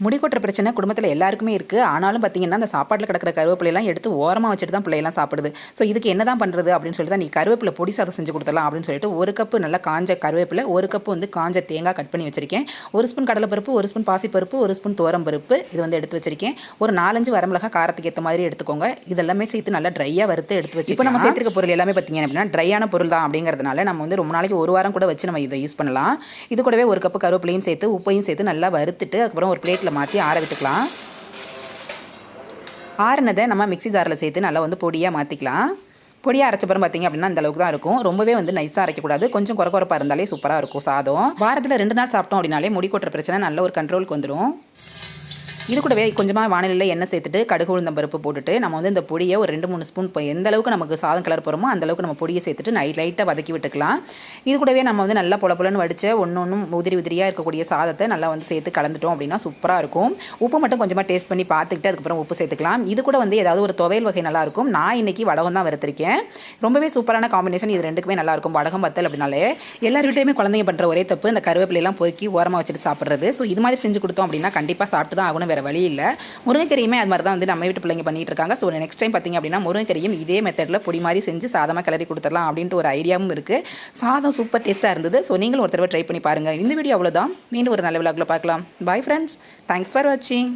முடி கொட்டுற பிரச்சனை குடும்பத்தில் எல்லாருக்குமே இருக்குது. ஆனாலும் பார்த்தீங்கன்னா, அந்த சாப்பாட்டில் கிடக்கிற கருவேப்பிலையெல்லாம் எடுத்து ஓரமாக வச்சுட்டு தான் பிள்ளையெல்லாம் சாப்பிடுது. ஸோ இதுக்கு என்ன தான் பண்ணுறது அப்படின்னு சொல்லிட்டு தான், நீ கருவேப்பிலை பொடி சாதம் செஞ்சு கொடுத்துடலாம் அப்படின்னு சொல்லிட்டு 1 கப்பு நல்லா காஞ்ச கருவேப்பிலை, 1 கப்பு வந்து காஞ்ச தேங்காய் கட் பண்ணி வச்சிருக்கேன். 1 ஸ்பூன் கடலைப்பருப்பு, 1 ஸ்பூன் பாசிப்பருப்பு, 1 ஸ்பூன் துவரம்பருப்பு இது வந்து எடுத்து வச்சிருக்கேன். ஒரு 4-5 வரமிளகா காரத்துக்கு ஏற்ற மாதிரி எடுத்துக்கோங்க. இதெல்லாமே சேர்த்து நல்லா ட்ரையாக வறுத்து எடுத்து வச்சு, இப்போ நம்ம சேர்த்துருக்க பொருள் எல்லாமே பார்த்தீங்க அப்படின்னா ட்ரையான பொருள் தான் அப்படிங்கிறதுனால நம்ம வந்து ரொம்ப நாளைக்கு 1 வாரம் கூட வச்சு நம்ம இதை யூஸ் பண்ணலாம். இது கூடவே 1 கப்பு கருவேப்பிலையும் சேர்த்து உப்பையும் சேர்த்து நல்லா வறுத்துட்டு அதுக்கப்புறம் ஒரு பிளேட்டில் மாற்றி ஆற விட்டுக்கலாம். ஆறுனதை நம்ம மிக்ஸி ஜாரில் சேர்த்து நல்லா வந்து பொடியாக மாற்றிக்கலாம். பொடியாக அரைச்சப்பறம் பார்த்திங்க அப்படின்னா அந்த அளவுக்கு தான் இருக்கும். ரொம்பவே வந்து நைஸாக அரைக்கக்கூடாது. கொஞ்சம் குறப்பாக இருந்தாலே சூப்பராக இருக்கும் சாதம். வாரத்தில் 2 நாள் சாப்பிட்டோம் அப்படின்னாலே முடி கொட்டுற பிரச்சனை நல்ல ஒரு கண்ட்ரோலுக்கு வந்துடும். இது கூடவே கொஞ்சமாக வானிலையில் எண்ணெய் சேர்த்துட்டு கடுகு உளுந்தம் பருப்பு போட்டுட்டு நம்ம வந்து இந்த பொடியை ஒரு 2-3 ஸ்பூன் எந்த அளவுக்கு நமக்கு சாதம் கலர் போகிறோமோ அந்த அளவுக்கு நம்ம பொடியை சேர்த்துட்டு லைட்டாக வதக்கி விட்டுக்கலாம். இது கூடவே நம்ம வந்து நல்லா பொலன்னு வடித்த ஒன்று உதிரியாக இருக்கக்கூடிய சாதத்தை நல்லா வந்து சேர்த்து கலந்துட்டோம் அப்படின்னா சூப்பராக இருக்கும். உப்பு மட்டும் கொஞ்சமாக டேஸ்ட் பண்ணி பார்த்துக்கிட்டு அதுக்கப்புறம் உப்பு சேர்த்துக்கலாம். இது கூட வந்து ஏதாவது ஒரு துவையல் வகை நல்லாயிருக்கும். நான் இன்றைக்கி வடகம் தான் வறுத்திருக்கேன். ரொம்பவே சூப்பரான காம்பினேஷன். இது ரெண்டுக்குமே நல்லாயிருக்கும். வடகம் வத்தல் அப்படின்னாலே எல்லார் வீட்லையுமே குழந்தைங்க பண்ணுற ஒரே தப்பு இந்த கருவேப்பிலையெல்லாம் பொறுக்கி ஓரமாக வச்சுட்டு சாப்பிட்றது. ஸோ இது மாதிரி செஞ்சு கொடுத்தோம் அப்படின்னா கண்டிப்பாக சாப்பிட்டு தான் ஆகணும், வேறு வழி இல்லை. முருங்கைக்கறியுமே அது மாதிரி தான் வந்து நம்ம வீட்டு பிள்ளைங்க பண்ணிட்டு இருக்காங்க. ஸோ நெக்ஸ்ட் டைம் பார்த்தீங்க அப்படின்னா முருங்கைக்கறியும் இதே மெத்தடில் பொடி மாதிரி செஞ்சு சாதமாக கிளறி கொடுத்துடலாம் அப்படின்ட்டு ஒரு ஐடியாவும் இருக்குது. சாதம் சூப்பர் டேஸ்ட்டாக இருந்தது. ஸோ நீங்களும் ஒரு தடவை ட்ரை பண்ணி பாருங்கள். இந்த வீடியோ அவ்வளோதான். மீண்டும் ஒரு நல்ல விளாகில் பார்க்கலாம். பாய் ஃப்ரெண்ட்ஸ், தேங்க்ஸ் ஃபார் வாட்சிங்.